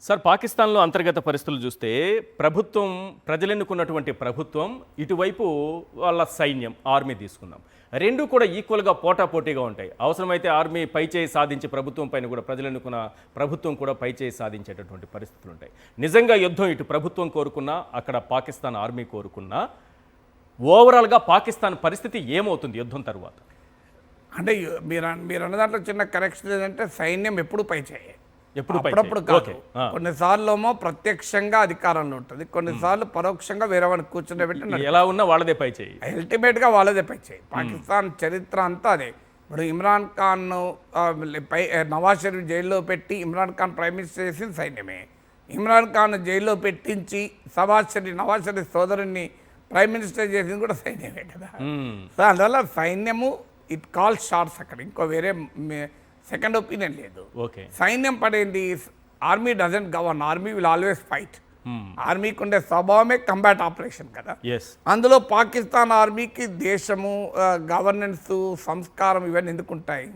Sir, పాకిస్తాన్లో అంతర్గత పరిస్థితులు చూస్తే ప్రభుత్వం, ప్రజలెన్నుకున్నటువంటి ప్రభుత్వం, ఇటువైపు వాళ్ళ సైన్యం, ఆర్మీ తీసుకుందాం, రెండు కూడా ఈక్వల్గా పోటాపోటీగా ఉంటాయి. అవసరమైతే ఆర్మీ పైచేయి సాధించి ప్రభుత్వం పైన కూడా ప్రజలెన్నుకున్న ప్రభుత్వం కూడా పైచేయి సాధించేటటువంటి పరిస్థితులు ఉంటాయి. నిజంగా యుద్ధం ఇటు ప్రభుత్వం కోరుకున్నా, అక్కడ పాకిస్తాన్ ఆర్మీ కోరుకున్నా, ఓవరాల్గా పాకిస్తాన్ పరిస్థితి ఏమవుతుంది యుద్ధం తర్వాత? అంటే మీరు అన్న దాంట్లో చిన్న కరెక్షన్ ఏంటంటే సైన్యం ఎప్పుడు పైచేయి, ఎప్పుడు అప్పుడప్పుడు కాదు. కొన్నిసార్లు ఏమో ప్రత్యక్షంగా అధికారంలో ఉంటుంది, కొన్నిసార్లు పరోక్షంగా వేరే వాడిని కూర్చుండబెట్టి ఎలా ఉన్నా వాళ్ళదే పై చేయి, అల్టిమేట్ గా వాళ్ళదే పై చేయి. పాకిస్తాన్ చరిత్ర అంతా అదే. ఇప్పుడు ఇమ్రాన్ ఖాన్ నవాజ్ షరీఫ్ జైల్లో పెట్టి ఇమ్రాన్ ఖాన్ ప్రైమ్ మినిస్టర్ చేసింది సైన్యమే. ఇమ్రాన్ ఖాన్ జైల్లో పెట్టించి నవాజ్ షరీఫ్ సోదరుని ప్రైమ్ మినిస్టర్ చేసింది కూడా సైన్యమే కదా. సో అందువల్ల సైన్యము ఇట్ కాల్ షార్ట్స్. అక్కడ ఇంకో వేరే సెకండ్ ఒపీనియన్ లేదు. సైన్యం పడేది, army doesn't govern, army will always fight. ఆర్మీకి ఉండే స్వభావమే కంబాట్ ఆపరేషన్ కదా. అందులో పాకిస్తాన్ ఆర్మీకి దేశము, గవర్నెన్స్, సంస్కారం ఇవన్నీ ఎందుకుంటాయి?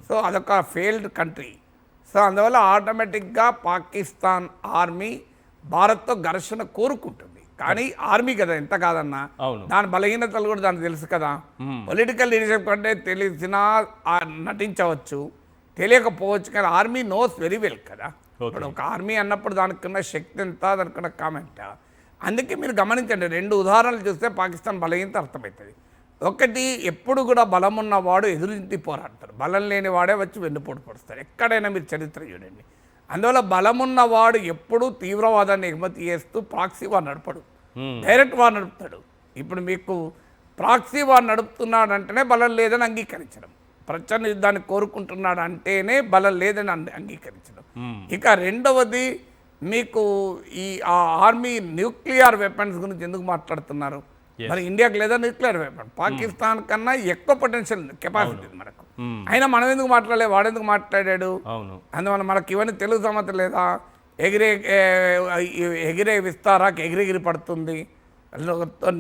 సో అదొక ఫెయిల్డ్ కంట్రీ. సో అందువల్ల ఆటోమేటిక్గా పాకిస్తాన్ ఆర్మీ భారత్తో ఘర్షణ కోరుకుంటుంది. కానీ ఆర్మీ కదా, ఎంత కాదన్నా దాని బలహీనతలు కూడా దానికి తెలుసు కదా. పొలిటికల్ లీడర్షిప్ కంటే తెలిసినా నటించవచ్చు, తెలియకపోవచ్చు, కానీ ఆర్మీ నోస్ వెరీ వెల్ కదా. ఇప్పుడు ఒక ఆర్మీ అన్నప్పుడు దానికున్న శక్తి ఎంత, దానికున్న కామెంట్. అందుకే మీరు గమనించండి, రెండు ఉదాహరణలు చూస్తే పాకిస్తాన్ బలహీనత అర్థమవుతుంది. ఒకటి, ఎప్పుడు కూడా బలం ఉన్నవాడు ఎదురింటి పోరాడతాడు, బలం లేని వాడే వచ్చి వెన్నుపోటు పడుస్తాడు. ఎక్కడైనా మీరు చరిత్ర చూడండి. అందువల్ల బలమున్నవాడు ఎప్పుడూ తీవ్రవాదాన్ని ఎగుమతి చేస్తూ ప్రాక్సీ వార్ నడపడు, డైరెక్ట్ వార్ నడుపుతాడు. ఇప్పుడు మీకు ప్రాక్సీ వార్ నడుపుతున్నాడు అంటేనే బలం లేదని అంగీకరించడం, ప్రచండ యుద్ధాన్ని కోరుకుంటున్నాడు అంటేనే బలం లేదని అంగీకరించడం. ఇక రెండవది, మీకు ఈ ఆర్మీ న్యూక్లియర్ వెపన్స్ గురించి ఎందుకు మాట్లాడుతున్నారు? మరి ఇండియాకి లేదా న్యూక్లియర్ వెపన్? పాకిస్తాన్ కన్నా ఎక్కువ పొటెన్షియల్ కెపాసిటీ మనకు. అయినా మనం ఎందుకు మాట్లాడలేదు, వాడెందుకు మాట్లాడాడు? అందువల్ల మనకి ఇవన్నీ తెలుగు సమత లేదా? ఎగిరే విస్తారాకి ఎగిరెగిరి పడుతుంది,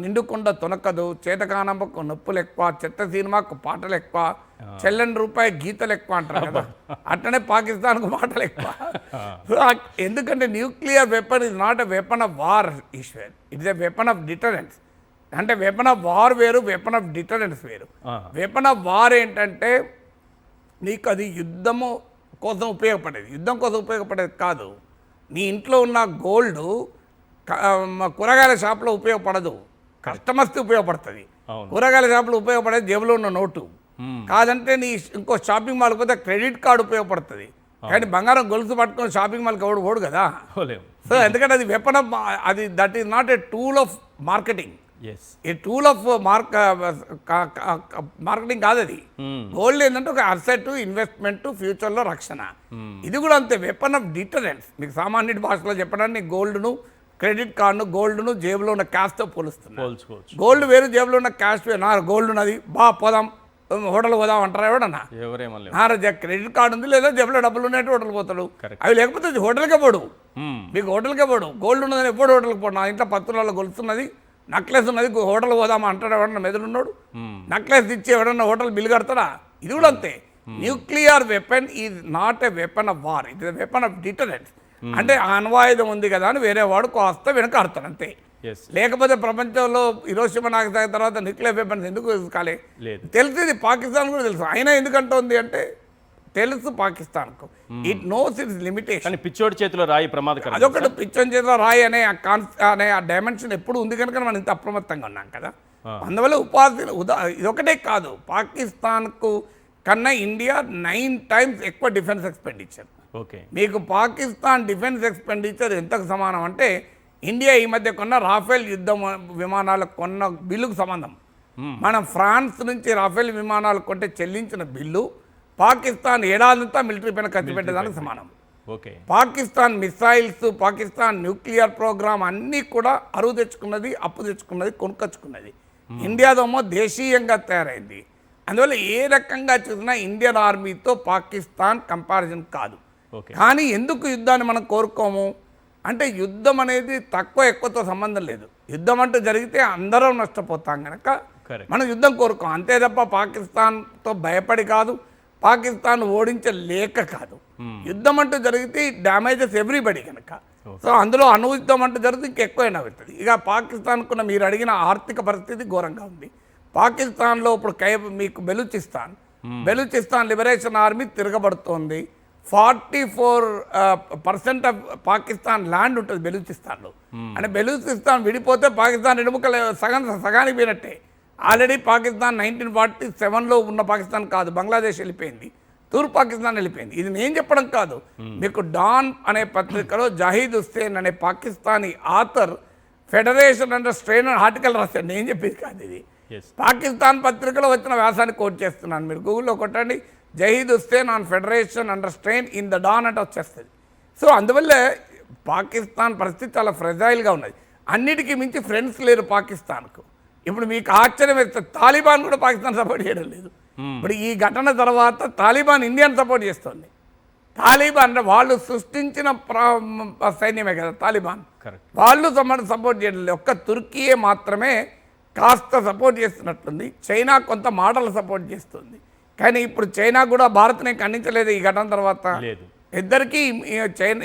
నిండుకుండా తొనకదు, చేతకానంబకు నొప్పులు ఎక్కువ, చెత్త సినిమాకు పాటలు ఎక్కువ, చెల్లని రూపాయి గీతలు ఎక్కువ అంటారు కదా. అట్లనే పాకిస్తాన్కు మాటలు ఎక్కువ. ఎందుకంటే nuclear weapon is not a weapon of war Ishwar, it's a weapon of deterrence. అంటే వెపన్ ఆఫ్ వార్ వేరు, వెపన్ ఆఫ్ డిటరెన్స్ వేరు. వెపన్ ఆఫ్ వార్ ఏంటంటే నీకు అది యుద్ధము కోసం ఉపయోగపడేది, యుద్ధం కోసం ఉపయోగపడేది కాదు. నీ ఇంట్లో ఉన్న గోల్డ్ కూరగాయల షాప్లో ఉపయోగపడదు, కస్టమర్స్కి ఉపయోగపడుతుంది. కూరగాయల షాప్లో ఉపయోగపడేది జేబులో ఉన్న నోటు కాదంటే, నీ ఇంకో షాపింగ్ మాల్కి పోతే క్రెడిట్ కార్డు ఉపయోగపడుతుంది. కానీ బంగారం గొలుసు పట్టుకొని షాపింగ్ మాల్కి ఎవడు పోడు కదా. సో ఎందుకంటే అది వెపన్ ఆఫ్, అది that is not a tool of marketing, A tool of marketing కాదు అది. గోల్డ్ ఏంటంటే ఒక అసెట్, ఇన్వెస్ట్మెంట్, ఫ్యూచర్లో రక్షణ. ఇది కూడా అంతే, వెపన్ ఆఫ్ డిటరెన్స్. మీకు సామాన్య భాషలో చెప్పడానికి గోల్డ్ను, క్రెడిట్ కార్డును, గోల్డ్ను జేబులో ఉన్న క్యాష్తో పోలుస్తున్నాను. గోల్డ్ వేరు, జేబులో ఉన్న క్యాష్ వేరు. నా గోల్డ్ ఉన్నది, పోదాం హోటల్ పోదాం అంటారా ఎవడన్నా? క్రెడిట్ కార్డు ఉంది లేదా జేబులో డబ్బులు ఉన్నట్టు హోటల్ పోతాడు. అవి లేకపోతే హోటల్కే పోడు, మీకు హోటల్కే పోడు. గోల్డ్ ఉన్నదని ఎప్పుడు హోటల్కి పోడు. నా ఇంట్లో 10 తులాల గొలుసున్నది, నెక్లెస్ ఉన్నది, హోటల్ పోదామా అంటాడు ఎవడన్నా? మెదడున్నాడు నెక్లెస్ ఇచ్చి ఎవడన్నా హోటల్ బిల్ కడతాడా? ఇది కూడా అంతే. Nuclear weapon is not a weapon of war, it is a weapon of deterrence. అంటే అణ్వాయుధం ఉంది కదా అని వేరే వాడు కాస్త వెనక ఆడతాడు అంతే. లేకపోతే ప్రపంచంలో హిరోషిమా నాగసాకి తర్వాత న్యూక్లియర్ వెపన్స్ ఎందుకు కాలే? తెలుసు, ఇది పాకిస్తాన్ కూడా తెలుసు. అయినా ఎందుకంటుంది అంటే తెలుసు పాకిస్తాన్కు, ఇట్ నోస్ ఇట్స్ లిమిటేషన్. పిచ్చోడి చేతిలో రాయి ప్రమాదకరం, అదొకటి. పిచ్చోడి చేతిలో రాయి అనే ఆ డైమెన్షన్ ఎప్పుడు ఉంది కనుక మనం ఇంత అప్రమత్తంగా ఉన్నాం కదా. అందువల్ల ఇదొకటే కాదు, పాకిస్తాన్కు కన్నా ఇండియా 9 times ఎక్కువ డిఫెన్స్ ఎక్స్పెండిచర్. మీకు పాకిస్తాన్ డిఫెన్స్ ఎక్స్పెండిచర్ ఎంతకు సమానం అంటే, ఇండియా ఈ మధ్య కొన్న రాఫెల్ యుద్ధ విమానాలకు కొన్న బిల్లుకు సంబంధం. మనం ఫ్రాన్స్ నుంచి రాఫెల్ విమానాలు కొంటే చెల్లించిన బిల్లు పాకిస్తాన్ ఏడాదంతా మిలిటరీ పైన ఖర్చు పెట్టేదానికి సమానం. Pakistan missiles, Pakistan nuclear programme అన్నీ కూడా అరువు తెచ్చుకున్నది, అప్పు తెచ్చుకున్నది, కొనుక్కొచ్చుకున్నది. ఇండియాదేమో దేశీయంగా తయారైంది. అందువల్ల ఏ రకంగా చూసినా ఇండియన్ ఆర్మీతో పాకిస్తాన్ కంపారిజన్ కాదు. కానీ ఎందుకు యుద్ధాన్ని మనం కోరుకోము అంటే, యుద్ధం అనేది తక్కువ ఎక్కువతో సంబంధం లేదు. యుద్ధం అంటూ జరిగితే అందరం నష్టపోతాం కనుక మనం యుద్ధం కోరుకోం అంతే తప్ప పాకిస్తాన్తో భయపడి కాదు, పాకిస్తాన్ ఓడించలేక కాదు. యుద్ధం అంటూ జరిగితే డ్యామేజెస్ ఎవ్రీబడి కనుక. సో అందులో అణు యుద్ధం అంటూ జరిగితే ఇంకెక్కువైనా అవుతుంది. ఇక పాకిస్తాన్కున్న మీరు అడిగిన ఆర్థిక పరిస్థితి ఘోరంగా ఉంది. పాకిస్తాన్లో ఇప్పుడు మీకు బెలూచిస్తాన్ లిబరేషన్ ఆర్మీ తిరగబడుతోంది. 44% ఆఫ్ పాకిస్తాన్ ల్యాండ్ ఉంటుంది బెలూచిస్తాన్లో. అంటే బెలూచిస్తాన్ విడిపోతే పాకిస్తాన్ ఎడుముకలు సగానికి పోయినట్టే. ఆల్రెడీ పాకిస్తాన్ 1947లో ఉన్న పాకిస్తాన్ కాదు, బంగ్లాదేశ్ వెళ్ళిపోయింది, తూర్పు పాకిస్తాన్ వెళ్ళిపోయింది. ఇది నేను చెప్పడం కాదు, మీకు డాన్ అనే పత్రికలో జాహీద్ హుస్సేన్ అనే Pakistani author federation under strain article రాశాడు, నేను చెప్పేది కాదు ఇది. పాకిస్తాన్ పత్రికలో వచ్చిన వ్యాసాన్ని కోట్ చేస్తున్నాను, మీరు గూగుల్లో కొట్టండి, Zahid Hussain on federation under strain in the Dawn అంటే వచ్చేస్తుంది. సో అందువల్ల పాకిస్తాన్ పరిస్థితి చాలా ఫ్రెజైల్గా ఉన్నది. అన్నిటికీ మించి ఫ్రెండ్స్ లేరు పాకిస్తాన్కు. ఇప్పుడు మీకు ఆశ్చర్యం వేస్తే తాలిబాన్ కూడా పాకిస్తాన్ సపోర్ట్ చేయడం లేదు. ఇప్పుడు ఈ ఘటన తర్వాత తాలిబాన్ ఇండియాను సపోర్ట్ చేస్తుంది. తాలిబాన్ అంటే వాళ్ళు సృష్టించిన సైన్యమే కదా తాలిబాన్, వాళ్ళు సపోర్ట్ చేయడం లేదు. ఒక్క తుర్కీయే మాత్రమే కాస్త సపోర్ట్ చేస్తున్నట్లుంది. చైనా కొంత మాటలు సపోర్ట్ చేస్తుంది, కానీ ఇప్పుడు చైనా కూడా భారత్ని ఖండించలేదు ఈ ఘటన తర్వాత. ఇద్దరికీ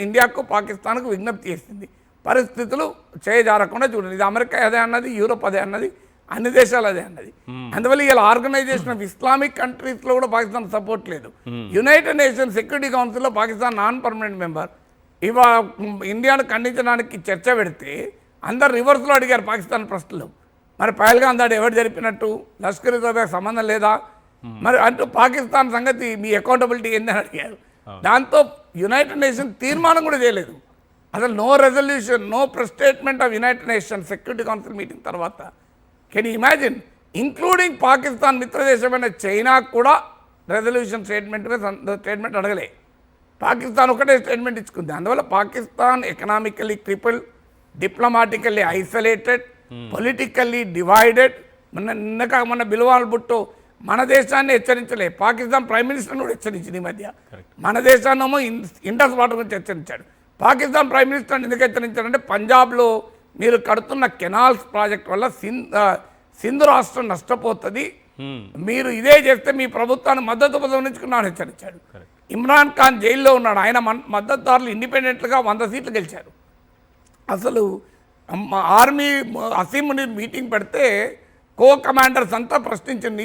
ఇండియాకు పాకిస్తాన్కు విజ్ఞప్తి చేసింది, పరిస్థితులు చేయజారకుండా చూడండి. ఇది అమెరికా అదే అన్నది, యూరోప్ అదే అన్నది, అన్ని దేశాలు అదే అన్నది. అందువల్ల ఇలా ఆర్గనైజేషన్ ఆఫ్ ఇస్లామిక్ కంట్రీస్లో కూడా పాకిస్తాన్ సపోర్ట్ లేదు. యునైటెడ్ నేషన్స్ సెక్యూరిటీ కౌన్సిల్లో పాకిస్తాన్ నాన్ పర్మనెంట్ మెంబర్. ఇండియాను ఖండించడానికి చర్చ పెడితే అందరు రివర్స్లో అడిగారు పాకిస్తాన్ ప్రశ్నలు. మరి పహల్గాం దాడి ఎవరు జరిపినట్టు, లష్కర్ ఇ తోబాకు సంబంధం లేదా, మరి అంటూ పాకిస్తాన్ సంగతి మీ అకౌంటబిలిటీ ఏందని అడిగారు. దాంతో యునైటెడ్ నేషన్ తీర్మానం కూడా చేయలేదు అసలు. No resolution, no statement of United Nation Security Council meeting తర్వాత. Can you imagine, including Pakistan మిత్రదేశమైన చైనా కూడా రెజల్యూషన్ స్టేట్మెంట్ అడగలే. పాకిస్తాన్ ఒకటే స్టేట్మెంట్ ఇచ్చుకుంది. అందువల్ల Pakistan economically crippled, diplomatically isolated, politically divided. మొన్న బిల్వాల్ భుట్టో మన దేశాన్ని హెచ్చరించలే, పాకిస్తాన్ ప్రైమ్ మినిస్టర్ని కూడా హెచ్చరించింది ఈ మధ్య. మన దేశాన్నేమో ఇండస్ వాటర్ గురించి హెచ్చరించాడు, పాకిస్తాన్ ప్రైమ్ మినిస్టర్ని ఎందుకు హెచ్చరించాడంటే పంజాబ్లో మీరు కడుతున్న కెనాల్స్ ప్రాజెక్ట్ వల్ల సింధు రాష్ట్రం నష్టపోతుంది, మీరు ఇదే చేస్తే మీ ప్రభుత్వాన్ని మద్దతు పొందించుకున్నాను హెచ్చరించాడు. ఇమ్రాన్ ఖాన్ జైల్లో ఉన్నాడు, ఆయన మద్దతుదారులు ఇండిపెండెంట్గా 100 సీట్లు గెలిచారు. అసలు ఆర్మీ అసీం మునీర్ మీటింగ్ పెడితే కో కమాండర్స్ అంతా ప్రశ్నించండి,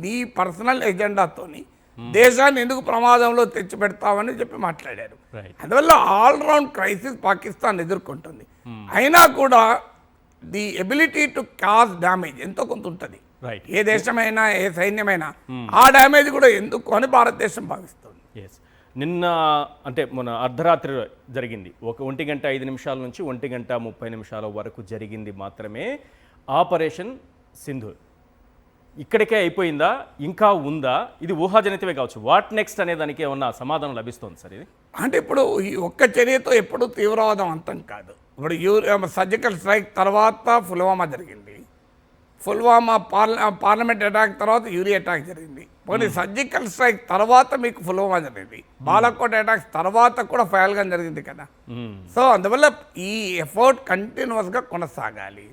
నీ పర్సనల్ ఎజెండాతోని దేశాన్ని ఎందుకు ప్రమాదంలో తెచ్చిపెడతామని చెప్పి మాట్లాడారు. అందువల్ల ఆల్రౌండ్ క్రైసిస్ పాకిస్తాన్ ఎదుర్కొంటుంది. అయినా కూడా the ability to cause damage ఎంతో కొంత ఉంటుంది, ఏ దేశమైనా ఏ సైన్యమైనా. ఆ డ్యామేజ్ కూడా ఎందుకు అని భారతదేశం భావిస్తుంది. నిన్న అంటే మన అర్ధరాత్రి జరిగింది, 1:05 నుంచి 1:30 వరకు జరిగింది మాత్రమే ఆపరేషన్ సింధూర్. ఇక్కడికే అయిపోయిందా, ఇంకా ఉందా? ఇది ఊహాజనితమే కావచ్చు. వాట్ నెక్స్ట్ అనే దానికి ఏమన్నా సమాధానం లభిస్తుంది సార్? ఇది అంటే ఇప్పుడు ఈ ఒక్క చర్యతో ఎప్పుడు తీవ్రవాదం అంతం కాదు. ఇప్పుడు సర్జికల్ స్ట్రైక్ తర్వాత పుల్వామా జరిగింది, పుల్వామా పార్లమెంట్ అటాక్ తర్వాత యూరి అటాక్ జరిగింది. పోనీ సర్జికల్ స్ట్రైక్ తర్వాత మీకు పుల్వామా జరిగింది, బాలాకోట్ అటాక్స్ తర్వాత కూడా పహల్గాం జరిగింది కదా. సో అందువల్ల ఈ ఎఫర్ట్ కంటిన్యూస్గా కొనసాగాలి.